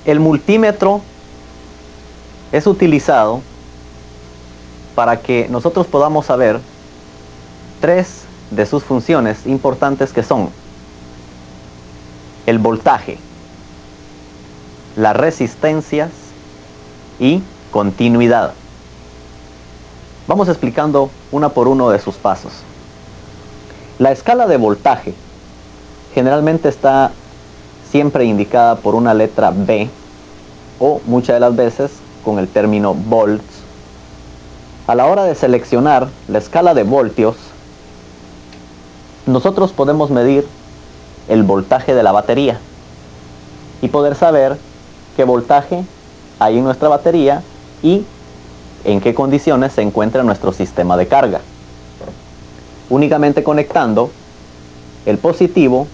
El multímetro es utilizado para que nosotros podamos saber tres de sus funciones importantes, que son el voltaje, las resistencias y continuidad. Vamos explicando una por uno de sus pasos. La escala de voltaje generalmente está siempre indicada por una letra B, o muchas de las veces con el término volts. A la hora de seleccionar la escala de voltios, nosotros podemos medir el voltaje de la batería y poder saber qué voltaje hay en nuestra batería y en qué condiciones se encuentra nuestro sistema de carga, únicamente conectando el positivo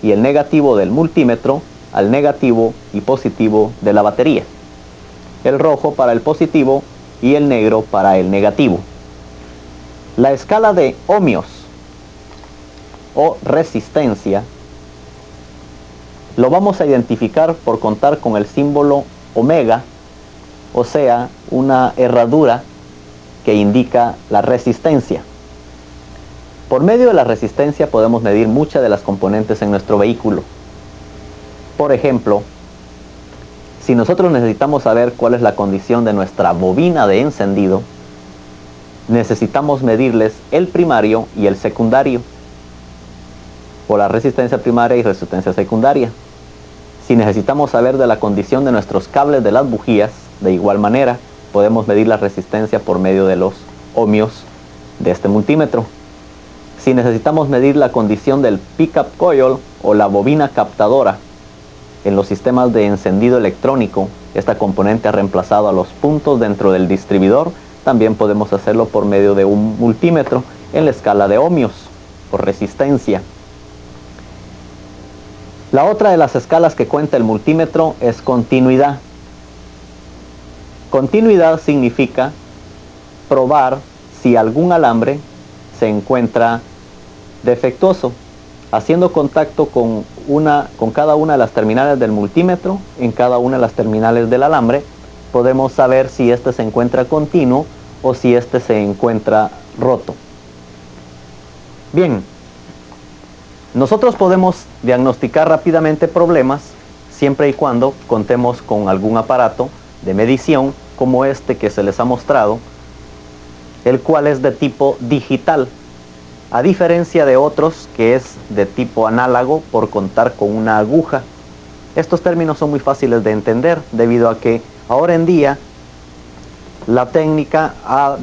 y el negativo del multímetro al negativo y positivo de la batería, el rojo para el positivo y el negro para el negativo. La escala de ohmios o resistencia lo vamos a identificar por contar con el símbolo omega, o sea, una herradura que indica la resistencia. Por medio de la resistencia podemos medir muchas de las componentes en nuestro vehículo. Por ejemplo, si nosotros necesitamos saber cuál es la condición de nuestra bobina de encendido, necesitamos medirles el primario y el secundario, o la resistencia primaria y resistencia secundaria. Si necesitamos saber de la condición de nuestros cables de las bujías, de igual manera podemos medir la resistencia por medio de los ohmios de este multímetro. Si necesitamos medir la condición del pickup coil o la bobina captadora en los sistemas de encendido electrónico, esta componente ha reemplazado a los puntos dentro del distribuidor, también podemos hacerlo por medio de un multímetro en la escala de ohmios o resistencia. La otra de las escalas que cuenta el multímetro es continuidad. Continuidad significa probar si algún alambre se encuentra defectuoso, haciendo contacto con cada una de las terminales del multímetro. En cada una de las terminales del alambre podemos saber si este se encuentra continuo o si este se encuentra roto. Bien, nosotros podemos diagnosticar rápidamente problemas siempre y cuando contemos con algún aparato de medición como este que se les ha mostrado, el cual es de tipo digital, a diferencia de otros que es de tipo análogo por contar con una aguja. Estos términos son muy fáciles de entender debido a que ahora en día la técnica ha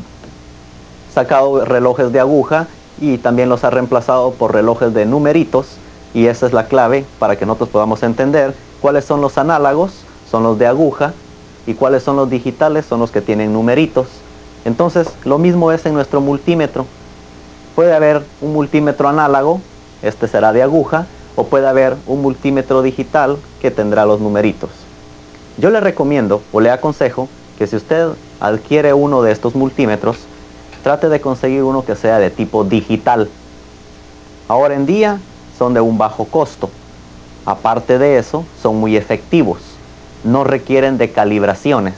sacado relojes de aguja y también los ha reemplazado por relojes de numeritos, y esa es la clave para que nosotros podamos entender cuáles son los análogos, son los de aguja, y cuáles son los digitales, son los que tienen numeritos. Entonces lo mismo es en nuestro multímetro. Puede haber un multímetro análogo, este será de aguja, o puede haber un multímetro digital que tendrá los numeritos. Yo le recomiendo o le aconsejo que si usted adquiere uno de estos multímetros, trate de conseguir uno que sea de tipo digital. Ahora en día son de un bajo costo. Aparte de eso, son muy efectivos. No requieren de calibraciones.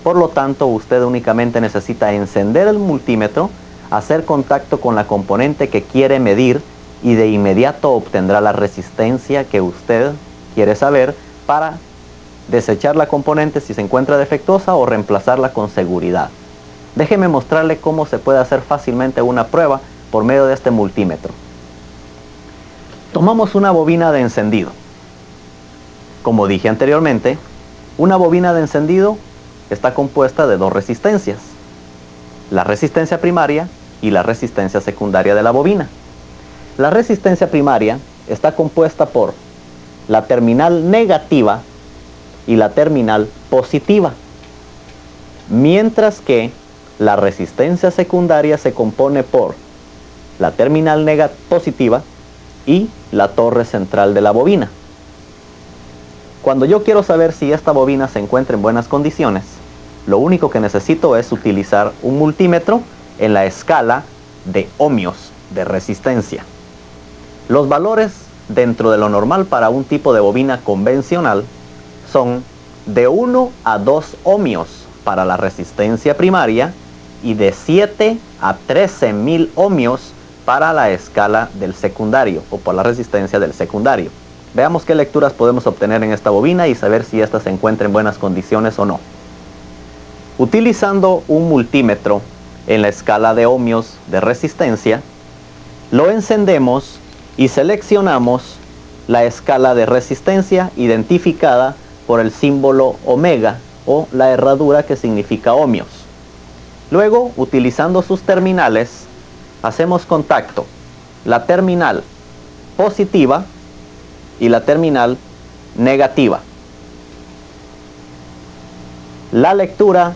Por lo tanto, usted únicamente necesita encender el multímetro, hacer contacto con la componente que quiere medir y de inmediato obtendrá la resistencia que usted quiere saber para desechar la componente si se encuentra defectuosa o reemplazarla con seguridad. Déjeme mostrarle cómo se puede hacer fácilmente una prueba por medio de este multímetro. Tomamos una bobina de encendido. Como dije anteriormente, una bobina de encendido está compuesta de dos resistencias: la resistencia primaria y la resistencia secundaria de la bobina. La resistencia primaria está compuesta por la terminal negativa y la terminal positiva, mientras que la resistencia secundaria se compone por la terminal positiva y la torre central de la bobina. Cuando yo quiero saber si esta bobina se encuentra en buenas condiciones, lo único que necesito es utilizar un multímetro en la escala de ohmios de resistencia. Los valores dentro de lo normal para un tipo de bobina convencional son de 1 a 2 ohmios para la resistencia primaria y de 7 a 13.000 ohmios para la escala del secundario o por la resistencia del secundario. Veamos qué lecturas podemos obtener en esta bobina y saber si ésta se encuentra en buenas condiciones o no. Utilizando un multímetro en la escala de ohmios de resistencia, lo encendemos y seleccionamos la escala de resistencia identificada por el símbolo omega o la herradura que significa ohmios. Luego, utilizando sus terminales, hacemos contacto, la terminal positiva y la terminal negativa. La lectura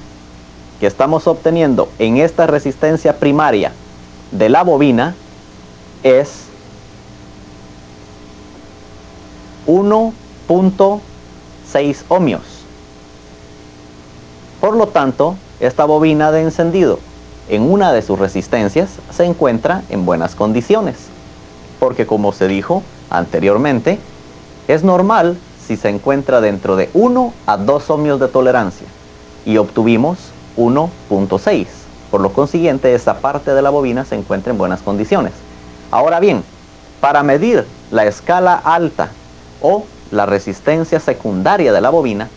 que estamos obteniendo en esta resistencia primaria de la bobina es 1.6 ohmios. Por lo tanto, esta bobina de encendido en una de sus resistencias se encuentra en buenas condiciones, porque como se dijo anteriormente, es normal si se encuentra dentro de 1 a 2 ohmios de tolerancia y obtuvimos 1.6. Por lo consiguiente, esa parte de la bobina se encuentra en buenas condiciones. Ahora bien, para medir la escala alta o la resistencia secundaria de la bobina,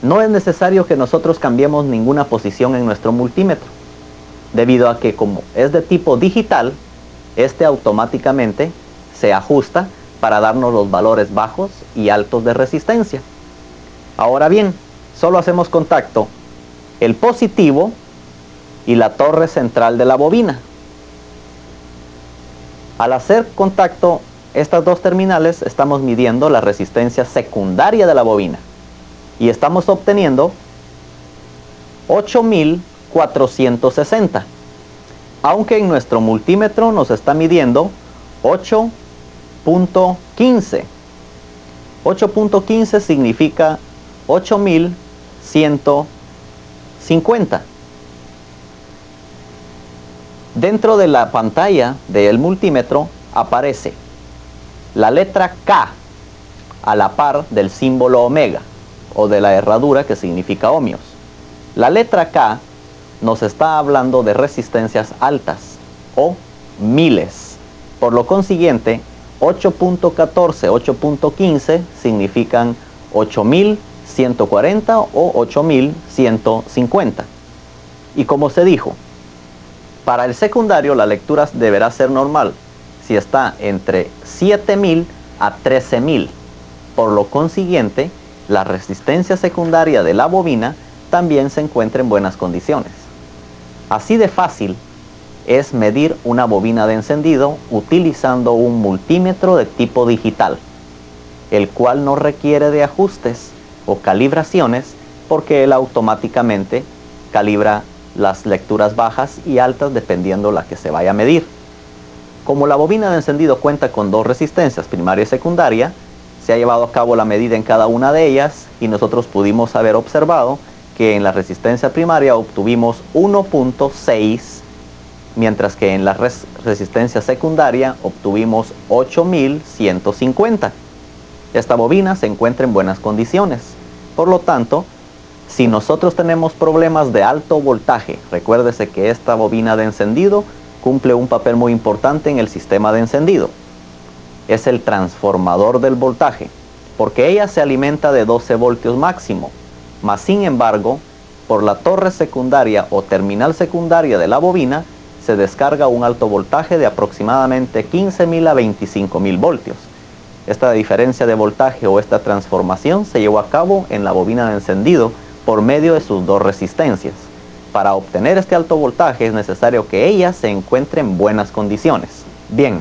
no es necesario que nosotros cambiemos ninguna posición en nuestro multímetro, debido a que como es de tipo digital, este automáticamente se ajusta para darnos los valores bajos y altos de resistencia. Ahora bien, solo hacemos contacto el positivo y la torre central de la bobina. Al hacer contacto estas dos terminales, estamos midiendo la resistencia secundaria de la bobina y estamos obteniendo 8.460, aunque en nuestro multímetro nos está midiendo 8.15. 8.15 significa 8.150. Dentro de la pantalla del multímetro aparece la letra K a la par del símbolo omega o de la herradura que significa ohmios. La letra K nos está hablando de resistencias altas o miles. Por lo consiguiente, 8.14, 8.15 significan 8.140 o 8.150. Y como se dijo, para el secundario la lectura deberá ser normal si está entre 7.000 a 13.000. Por lo consiguiente, la resistencia secundaria de la bobina también se encuentra en buenas condiciones. Así de fácil es medir una bobina de encendido utilizando un multímetro de tipo digital, el cual no requiere de ajustes o calibraciones porque él automáticamente calibra las lecturas bajas y altas dependiendo la que se vaya a medir. Como la bobina de encendido cuenta con dos resistencias, primaria y secundaria, se ha llevado a cabo la medida en cada una de ellas y nosotros pudimos haber observado que en la resistencia primaria obtuvimos 1.6, mientras que en la resistencia secundaria obtuvimos 8.150. Esta bobina se encuentra en buenas condiciones. Por lo tanto, si nosotros tenemos problemas de alto voltaje, recuérdese que esta bobina de encendido cumple un papel muy importante en el sistema de encendido. Es el transformador del voltaje, porque ella se alimenta de 12 voltios máximo, mas sin embargo, por la torre secundaria o terminal secundaria de la bobina, se descarga un alto voltaje de aproximadamente 15.000 a 25.000 voltios. Esta diferencia de voltaje o esta transformación se llevó a cabo en la bobina de encendido por medio de sus dos resistencias. Para obtener este alto voltaje es necesario que ella se encuentre en buenas condiciones. Bien,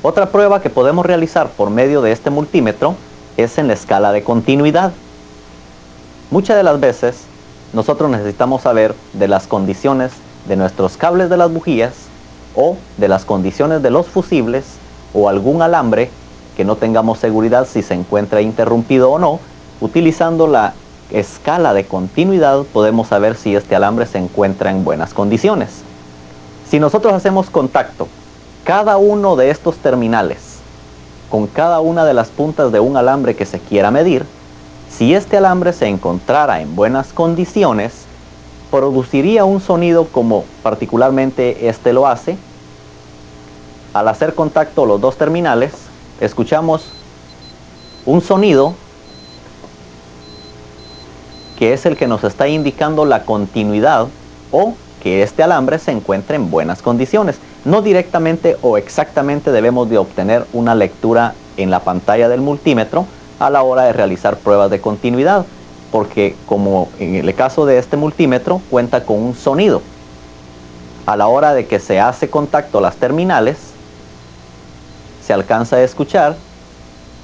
otra prueba que podemos realizar por medio de este multímetro es en la escala de continuidad. Muchas de las veces nosotros necesitamos saber de las condiciones de nuestros cables de las bujías o de las condiciones de los fusibles o algún alambre que no tengamos seguridad si se encuentra interrumpido o no. Utilizando la escala de continuidad podemos saber si este alambre se encuentra en buenas condiciones. Si nosotros hacemos contacto cada uno de estos terminales con cada una de las puntas de un alambre que se quiera medir, Si este alambre se encontrara en buenas condiciones, produciría un sonido como particularmente este lo hace. Al hacer contacto los dos terminales, escuchamos un sonido que es el que nos está indicando la continuidad o que este alambre se encuentre en buenas condiciones. No directamente o exactamente debemos de obtener una lectura en la pantalla del multímetro a la hora de realizar pruebas de continuidad, porque como en el caso de este multímetro cuenta con un sonido. A la hora de que se hace contacto las terminales, se alcanza a escuchar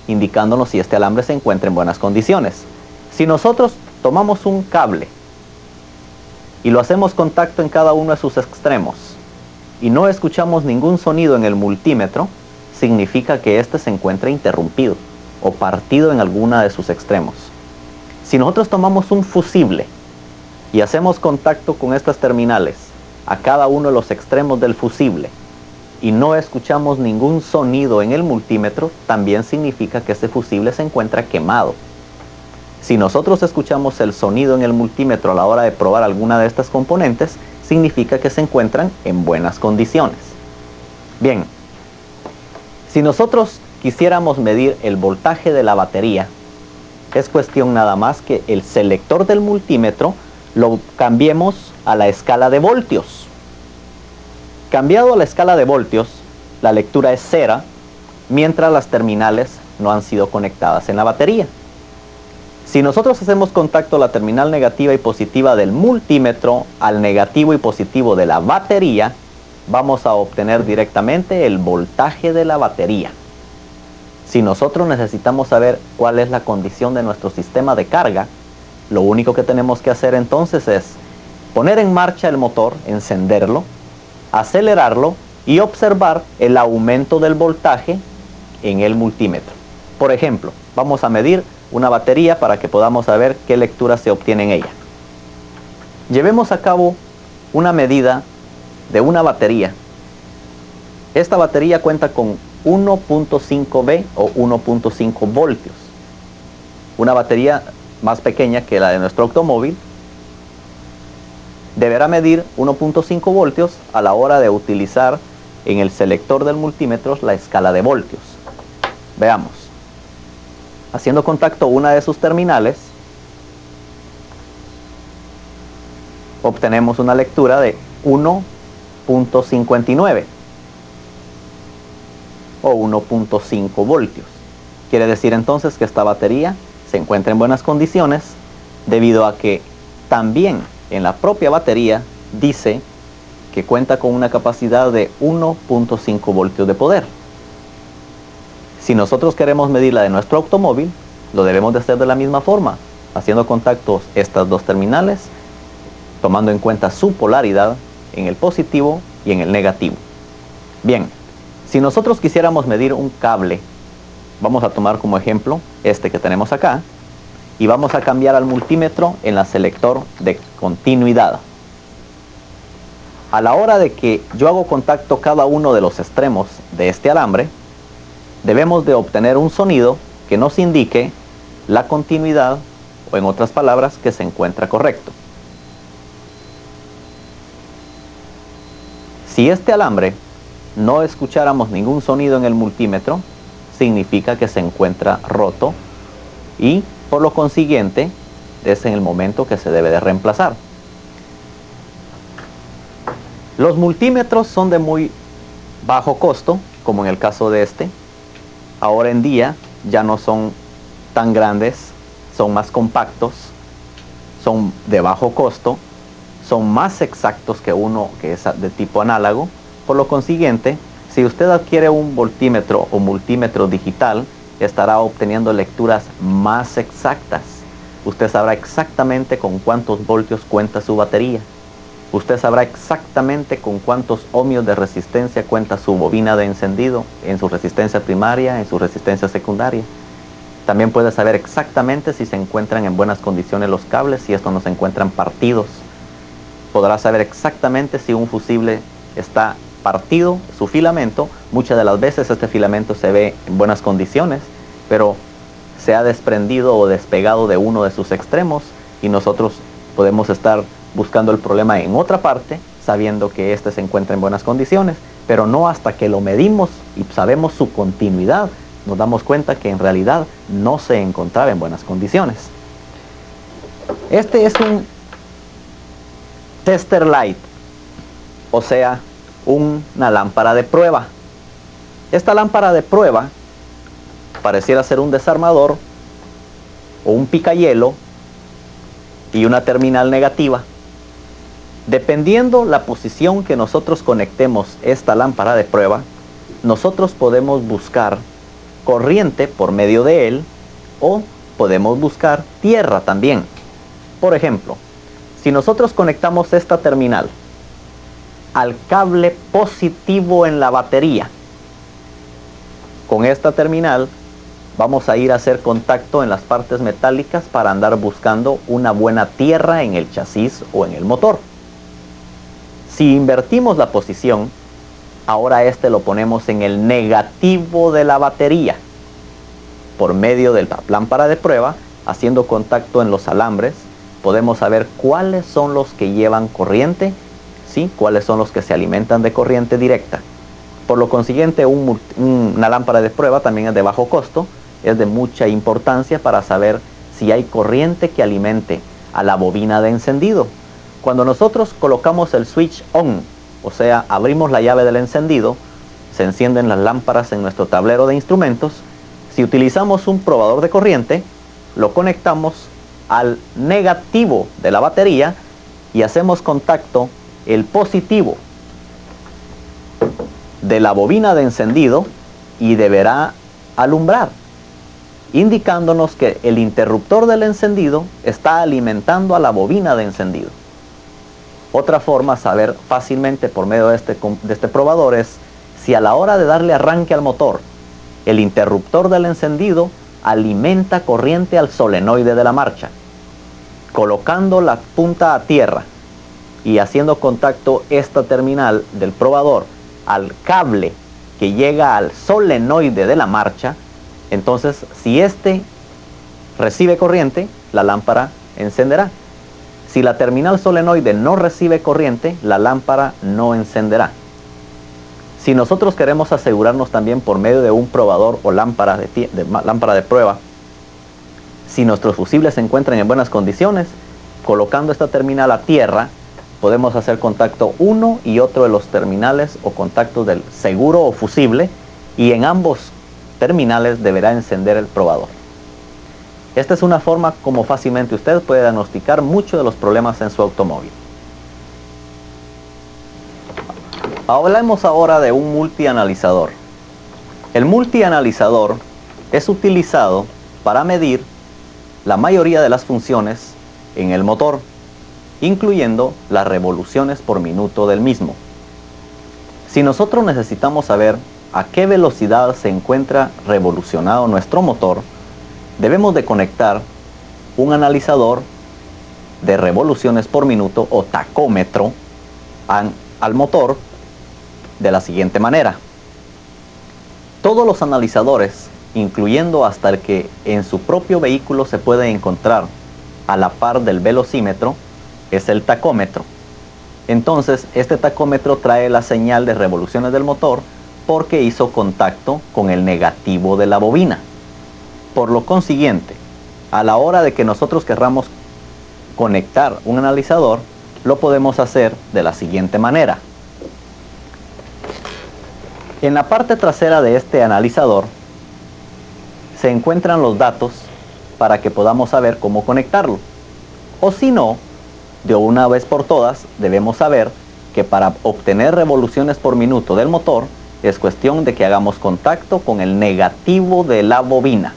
indicándonos si este alambre se encuentra en buenas condiciones. Si nosotros tomamos un cable y lo hacemos contacto en cada uno de sus extremos y no escuchamos ningún sonido en el multímetro, significa que éste se encuentra interrumpido o partido en alguna de sus extremos. Si nosotros tomamos un fusible y hacemos contacto con estas terminales a cada uno de los extremos del fusible y no escuchamos ningún sonido en el multímetro, también significa que ese fusible se encuentra quemado. Si nosotros escuchamos el sonido en el multímetro a la hora de probar alguna de estas componentes, significa que se encuentran en buenas condiciones. Bien, si nosotros quisiéramos medir el voltaje de la batería, es cuestión nada más que el selector del multímetro lo cambiemos a la escala de voltios. Cambiado a la escala de voltios, la lectura es cero, mientras las terminales no han sido conectadas en la batería. Si nosotros hacemos contacto la terminal negativa y positiva del multímetro al negativo y positivo de la batería, vamos a obtener directamente el voltaje de la batería. Si nosotros necesitamos saber cuál es la condición de nuestro sistema de carga, lo único que tenemos que hacer entonces es poner en marcha el motor, encenderlo, acelerarlo y observar el aumento del voltaje en el multímetro. Por ejemplo, vamos a medir una batería para que podamos saber qué lectura se obtiene en ella. Llevemos a cabo una medida de una batería. Esta batería cuenta con 1.5V o 1.5 voltios. Una batería más pequeña que la de nuestro automóvil deberá medir 1.5 voltios a la hora de utilizar en el selector del multímetro la escala de voltios. Veamos. Haciendo contacto una de sus terminales, obtenemos una lectura de 1.59 o 1.5 voltios. Quiere decir entonces que esta batería se encuentra en buenas condiciones debido a que también en la propia batería dice que cuenta con una capacidad de 1.5 voltios de poder. Si nosotros queremos medir la de nuestro automóvil, lo debemos de hacer de la misma forma, haciendo contactos estas dos terminales, tomando en cuenta su polaridad en el positivo y en el negativo. Bien, si nosotros quisiéramos medir un cable, vamos a tomar como ejemplo este que tenemos acá, y vamos a cambiar al multímetro en la selector de continuidad. A la hora de que yo hago contacto cada uno de los extremos de este alambre, debemos de obtener un sonido que nos indique la continuidad, o en otras palabras, que se encuentra correcto. Si este alambre no escucháramos ningún sonido en el multímetro, significa que se encuentra roto y por lo consiguiente es en el momento que se debe de reemplazar. Los multímetros son de muy bajo costo, como en el caso de este. Ahora en día ya no son tan grandes, son más compactos, son de bajo costo, son más exactos que uno que es de tipo análogo. Por lo consiguiente, si usted adquiere un voltímetro o multímetro digital, estará obteniendo lecturas más exactas. Usted sabrá exactamente con cuántos voltios cuenta su batería. Usted sabrá exactamente con cuántos ohmios de resistencia cuenta su bobina de encendido, en su resistencia primaria, en su resistencia secundaria. También puede saber exactamente si se encuentran en buenas condiciones los cables, si estos no se encuentran partidos. Podrá saber exactamente si un fusible está partido, su filamento. Muchas de las veces este filamento se ve en buenas condiciones, pero se ha desprendido o despegado de uno de sus extremos y nosotros podemos estar buscando el problema en otra parte, sabiendo que éste se encuentra en buenas condiciones, pero no hasta que lo medimos y sabemos su continuidad, nos damos cuenta que en realidad no se encontraba en buenas condiciones. Este es un tester light, o sea, una lámpara de prueba. Esta lámpara de prueba pareciera ser un desarmador o un picahielo y una terminal negativa. Dependiendo la posición que nosotros conectemos esta lámpara de prueba, nosotros podemos buscar corriente por medio de él o podemos buscar tierra también. Por ejemplo, si nosotros conectamos esta terminal al cable positivo en la batería, con esta terminal vamos a ir a hacer contacto en las partes metálicas para andar buscando una buena tierra en el chasis o en el motor. Si invertimos la posición, ahora este lo ponemos en el negativo de la batería. Por medio de la lámpara de prueba, haciendo contacto en los alambres, podemos saber cuáles son los que llevan corriente, ¿sí? Cuáles son los que se alimentan de corriente directa. Por lo consiguiente, una lámpara de prueba también es de bajo costo, es de mucha importancia para saber si hay corriente que alimente a la bobina de encendido. Cuando nosotros colocamos el switch on, o sea, abrimos la llave del encendido, se encienden las lámparas en nuestro tablero de instrumentos. Si utilizamos un probador de corriente, lo conectamos al negativo de la batería y hacemos contacto el positivo de la bobina de encendido y deberá alumbrar, indicándonos que el interruptor del encendido está alimentando a la bobina de encendido. Otra forma de saber fácilmente por medio de este probador es si a la hora de darle arranque al motor, el interruptor del encendido alimenta corriente al solenoide de la marcha. Colocando la punta a tierra y haciendo contacto esta terminal del probador al cable que llega al solenoide de la marcha, entonces si este recibe corriente, la lámpara encenderá. Si la terminal solenoide no recibe corriente, la lámpara no encenderá. Si nosotros queremos asegurarnos también por medio de un probador o lámpara de prueba, si nuestros fusibles se encuentran en buenas condiciones, colocando esta terminal a tierra, podemos hacer contacto uno y otro de los terminales o contactos del seguro o fusible, y en ambos terminales deberá encender el probador. Esta es una forma como fácilmente usted puede diagnosticar muchos de los problemas en su automóvil. Hablemos ahora de un multianalizador. El multianalizador es utilizado para medir la mayoría de las funciones en el motor, incluyendo las revoluciones por minuto del mismo. Si nosotros necesitamos saber a qué velocidad se encuentra revolucionado nuestro motor, debemos de conectar un analizador de revoluciones por minuto o tacómetro al motor de la siguiente manera. Todos los analizadores, incluyendo hasta el que en su propio vehículo se puede encontrar a la par del velocímetro, es el tacómetro. Entonces, este tacómetro trae la señal de revoluciones del motor porque hizo contacto con el negativo de la bobina. Por lo consiguiente, a la hora de que nosotros querramos conectar un analizador, lo podemos hacer de la siguiente manera. En la parte trasera de este analizador se encuentran los datos para que podamos saber cómo conectarlo. O si no, de una vez por todas debemos saber que para obtener revoluciones por minuto del motor es cuestión de que hagamos contacto con el negativo de la bobina.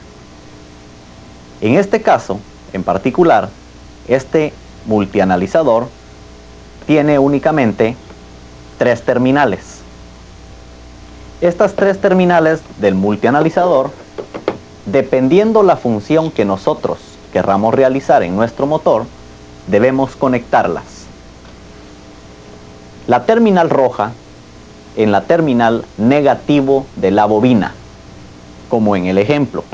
En este caso, en particular, este multianalizador tiene únicamente 3 terminales. Estas 3 terminales del multianalizador, dependiendo la función que nosotros querramos realizar en nuestro motor, debemos conectarlas. La terminal roja en la terminal negativo de la bobina, como en el ejemplo.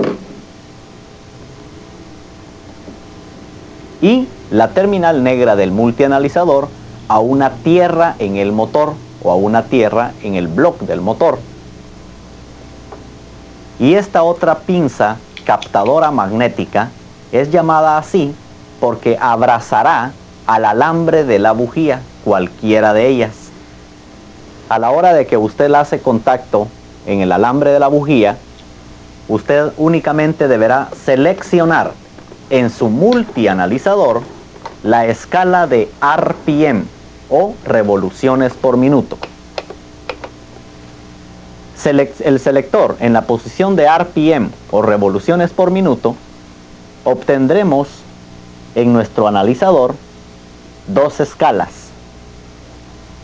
y la terminal negra del multianalizador a una tierra en el motor o a una tierra en el bloque del motor. Y esta otra pinza captadora magnética es llamada así porque abrazará al alambre de la bujía, cualquiera de ellas. A la hora de que usted le hace contacto en el alambre de la bujía, usted únicamente deberá seleccionar en su multianalizador la escala de RPM o revoluciones por minuto. El selector en la posición de RPM o revoluciones por minuto, obtendremos en nuestro analizador dos escalas.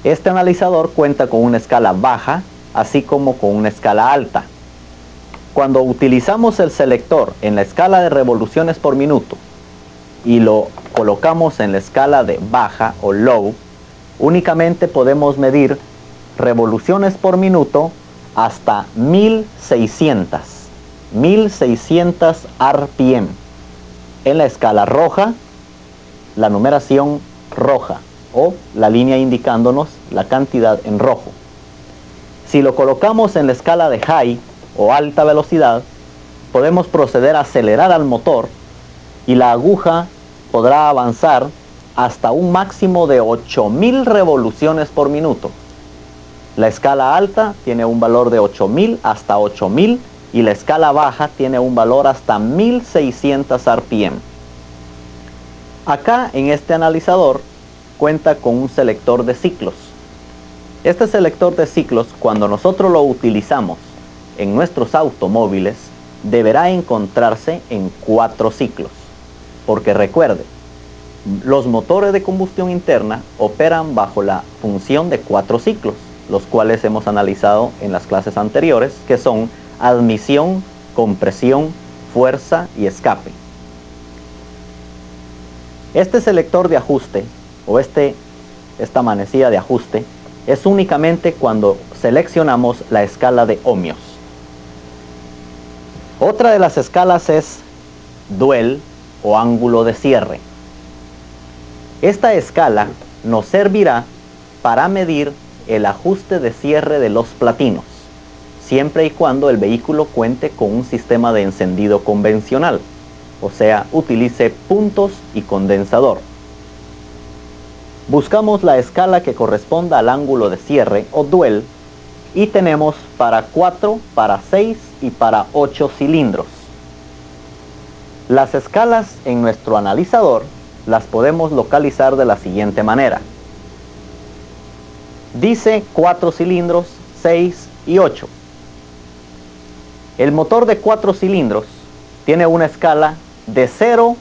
Este analizador cuenta con una escala baja, así como con una escala alta. Cuando utilizamos el selector en la escala de revoluciones por minuto y lo colocamos en la escala de baja o low, únicamente podemos medir revoluciones por minuto hasta 1600 RPM. En la escala roja, la numeración roja o la línea indicándonos la cantidad en rojo. Si lo colocamos en la escala de high o alta velocidad, podemos proceder a acelerar al motor y la aguja podrá avanzar hasta un máximo de 8000 revoluciones por minuto. La escala alta tiene un valor de 8000 hasta 8000 y la escala baja tiene un valor hasta 1600 RPM. Acá en este analizador cuenta con un selector de ciclos. Este selector de ciclos, cuando nosotros lo utilizamos en nuestros automóviles, deberá encontrarse en 4 ciclos. Porque recuerde, los motores de combustión interna operan bajo la función de 4 ciclos, los cuales hemos analizado en las clases anteriores, que son admisión, compresión, fuerza y escape. Este selector de ajuste, o esta manecilla de ajuste, es únicamente cuando seleccionamos la escala de ohmios. Otra de las escalas es duel o ángulo de cierre. Esta escala nos servirá para medir el ajuste de cierre de los platinos, siempre y cuando el vehículo cuente con un sistema de encendido convencional, o sea, utilice puntos y condensador. Buscamos la escala que corresponda al ángulo de cierre o duel y tenemos para 4, para 6 y para 8 cilindros. Las escalas en nuestro analizador las podemos localizar de la siguiente manera. Dice 4 cilindros, 6 y 8. El motor de 4 cilindros tiene una escala de 0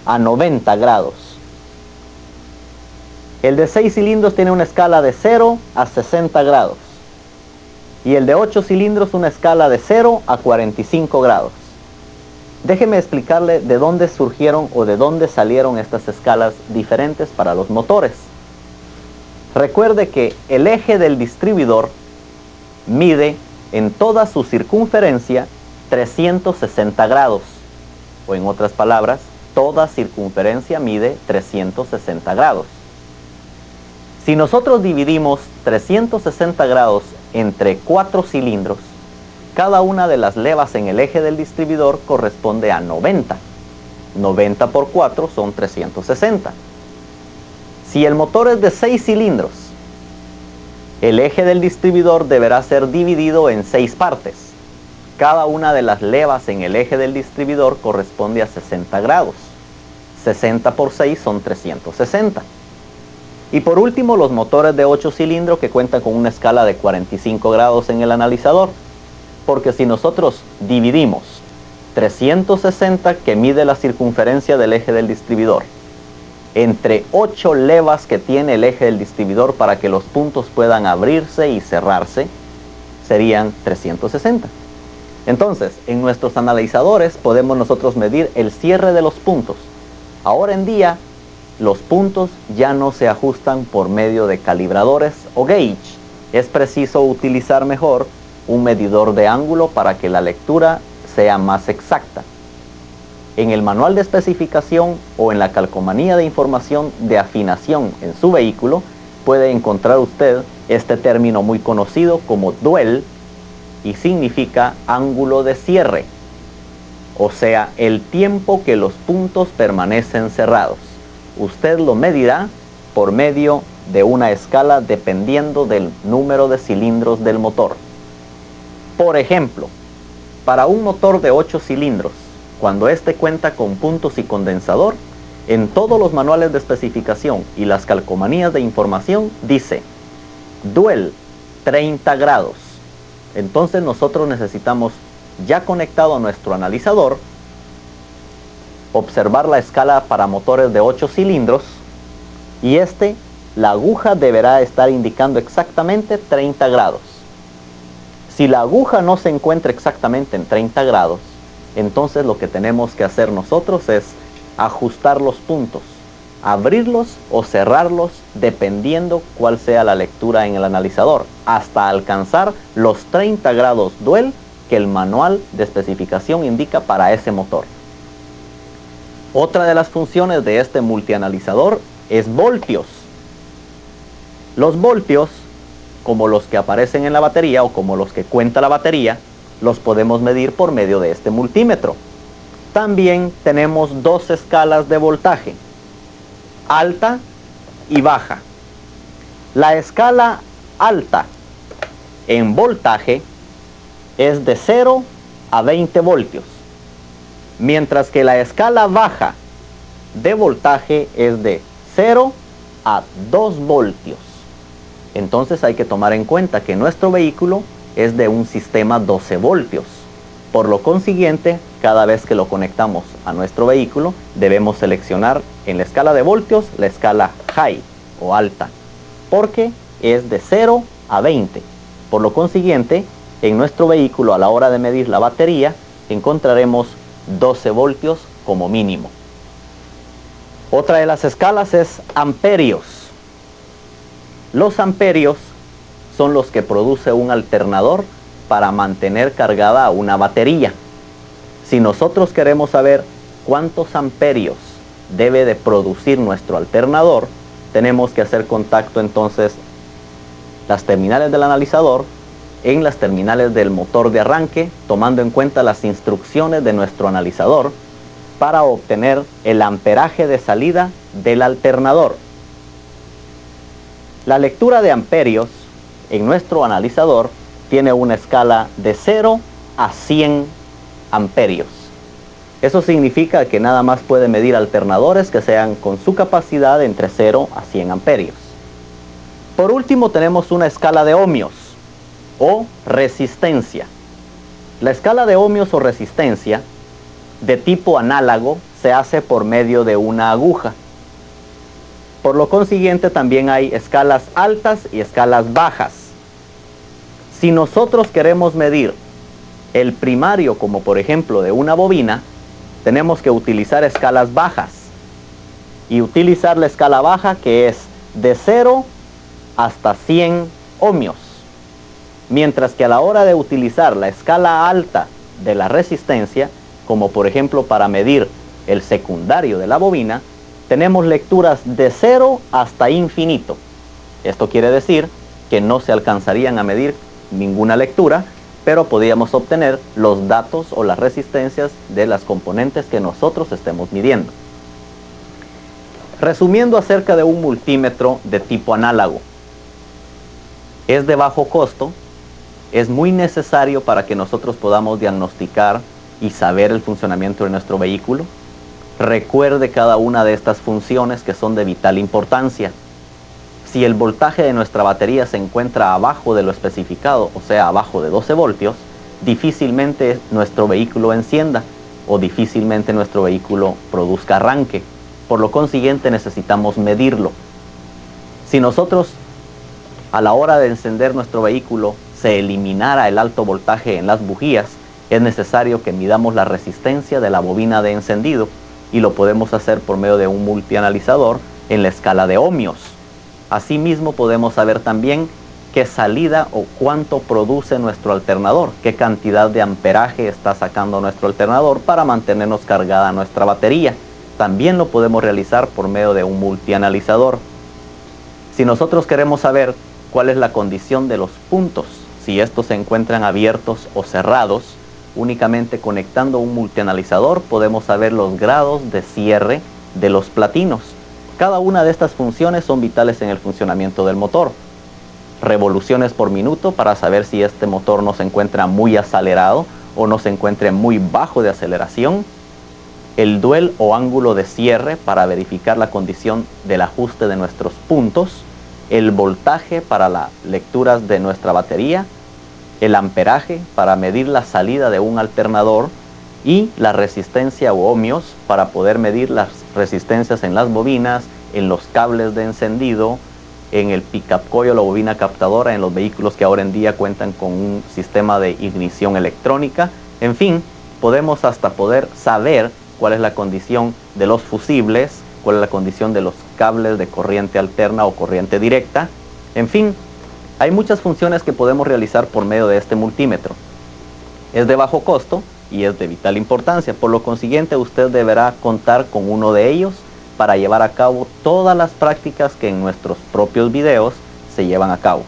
a 90 grados. El de 6 cilindros tiene una escala de 0 a 60 grados. Y el de 8 cilindros una escala de 0 a 45 grados. Déjeme explicarle de dónde surgieron o de dónde salieron estas escalas diferentes para los motores. Recuerde que el eje del distribuidor mide en toda su circunferencia 360 grados. O en otras palabras, toda circunferencia mide 360 grados. Si nosotros dividimos 360 grados entre 4 cilindros, cada una de las levas en el eje del distribuidor corresponde a 90. 90 por 4 son 360. Si el motor es de 6 cilindros, el eje del distribuidor deberá ser dividido en 6 partes. Cada una de las levas en el eje del distribuidor corresponde a 60 grados. 60 por 6 son 360. Y por último, los motores de 8 cilindros que cuentan con una escala de 45 grados en el analizador. Porque si nosotros dividimos 360, que mide la circunferencia del eje del distribuidor, entre 8 levas que tiene el eje del distribuidor para que los puntos puedan abrirse y cerrarse, serían 360. Entonces, en nuestros analizadores podemos nosotros medir el cierre de los puntos. Ahora en día, los puntos ya no se ajustan por medio de calibradores o gauge. Es preciso utilizar mejor un medidor de ángulo para que la lectura sea más exacta. En el manual de especificación o en la calcomanía de información de afinación en su vehículo, puede encontrar usted este término muy conocido como dwell, y significa ángulo de cierre, o sea, el tiempo que los puntos permanecen cerrados. Usted lo medirá por medio de una escala dependiendo del número de cilindros del motor. Por ejemplo, para un motor de 8 cilindros, cuando éste cuenta con puntos y condensador, en todos los manuales de especificación y las calcomanías de información dice dwell 30 grados. Entonces nosotros necesitamos, ya conectado a nuestro analizador, observar la escala para motores de 8 cilindros y la aguja deberá estar indicando exactamente 30 grados. Si la aguja no se encuentra exactamente en 30 grados, entonces lo que tenemos que hacer nosotros es ajustar los puntos, abrirlos o cerrarlos dependiendo cuál sea la lectura en el analizador, hasta alcanzar los 30 grados dwell que el manual de especificación indica para ese motor. Otra de las funciones de este multianalizador es voltios. Los voltios, como los que aparecen en la batería o como los que cuenta la batería, los podemos medir por medio de este multímetro. También tenemos dos escalas de voltaje, alta y baja. La escala alta en voltaje es de 0 a 20 voltios, mientras que la escala baja de voltaje es de 0 a 2 voltios. Entonces hay que tomar en cuenta que nuestro vehículo es de un sistema 12 voltios. Por lo consiguiente, cada vez que lo conectamos a nuestro vehículo, debemos seleccionar en la escala de voltios la escala high o alta, porque es de 0 a 20. Por lo consiguiente, en nuestro vehículo, a la hora de medir la batería, encontraremos 12 voltios como mínimo. Otra de las escalas es amperios. Los amperios son los que produce un alternador para mantener cargada una batería. Si nosotros queremos saber cuántos amperios debe de producir nuestro alternador, tenemos que hacer contacto entonces las terminales del analizador en las terminales del motor de arranque, tomando en cuenta las instrucciones de nuestro analizador para obtener el amperaje de salida del alternador. La lectura de amperios en nuestro analizador tiene una escala de 0 a 100 amperios. Eso significa que nada más puede medir alternadores que sean con su capacidad entre 0 a 100 amperios. Por último, tenemos una escala de ohmios o resistencia. La escala de ohmios o resistencia de tipo análogo se hace por medio de una aguja. Por lo consiguiente, también hay escalas altas y escalas bajas. Si nosotros queremos medir el primario, como por ejemplo de una bobina, tenemos que utilizar escalas bajas y utilizar la escala baja, que es de 0 hasta 100 ohmios, mientras que a la hora de utilizar la escala alta de la resistencia, como por ejemplo para medir el secundario de la bobina, tenemos lecturas de 0 hasta infinito. Esto quiere decir que no se alcanzarían a medir ninguna lectura, pero podríamos obtener los datos o las resistencias de las componentes que nosotros estemos midiendo. Resumiendo acerca de un multímetro de tipo análogo, es de bajo costo, es muy necesario para que nosotros podamos diagnosticar y saber el funcionamiento de nuestro vehículo. Recuerde cada una de estas funciones que son de vital importancia. Si el voltaje de nuestra batería se encuentra abajo de lo especificado, o sea, abajo de 12 voltios, difícilmente nuestro vehículo encienda o difícilmente nuestro vehículo produzca arranque. Por lo consiguiente, necesitamos medirlo. Si nosotros, a la hora de encender nuestro vehículo, se eliminara el alto voltaje en las bujías, es necesario que midamos la resistencia de la bobina de encendido, y lo podemos hacer por medio de un multianalizador en la escala de ohmios. Asimismo, podemos saber también qué salida o cuánto produce nuestro alternador, qué cantidad de amperaje está sacando nuestro alternador para mantenernos cargada nuestra batería. También lo podemos realizar por medio de un multianalizador. Si nosotros queremos saber cuál es la condición de los puntos, si estos se encuentran abiertos o cerrados, únicamente conectando un multianalizador podemos saber los grados de cierre de los platinos. Cada una de estas funciones son vitales en el funcionamiento del motor. Revoluciones por minuto para saber si este motor no se encuentra muy acelerado o no se encuentra muy bajo de aceleración. El duel o ángulo de cierre para verificar la condición del ajuste de nuestros puntos. El voltaje para las lecturas de nuestra batería. El amperaje para medir la salida de un alternador. Y la resistencia o ohmios para poder medir las resistencias en las bobinas, en los cables de encendido, en el pick-up coil o la bobina captadora en los vehículos que ahora en día cuentan con un sistema de ignición electrónica. En fin, podemos hasta poder saber cuál es la condición de los fusibles, cuál es la condición de los cables de corriente alterna o corriente directa. En fin, hay muchas funciones que podemos realizar por medio de este multímetro. Es de bajo costo y es de vital importancia, por lo consiguiente usted deberá contar con uno de ellos para llevar a cabo todas las prácticas que en nuestros propios videos se llevan a cabo.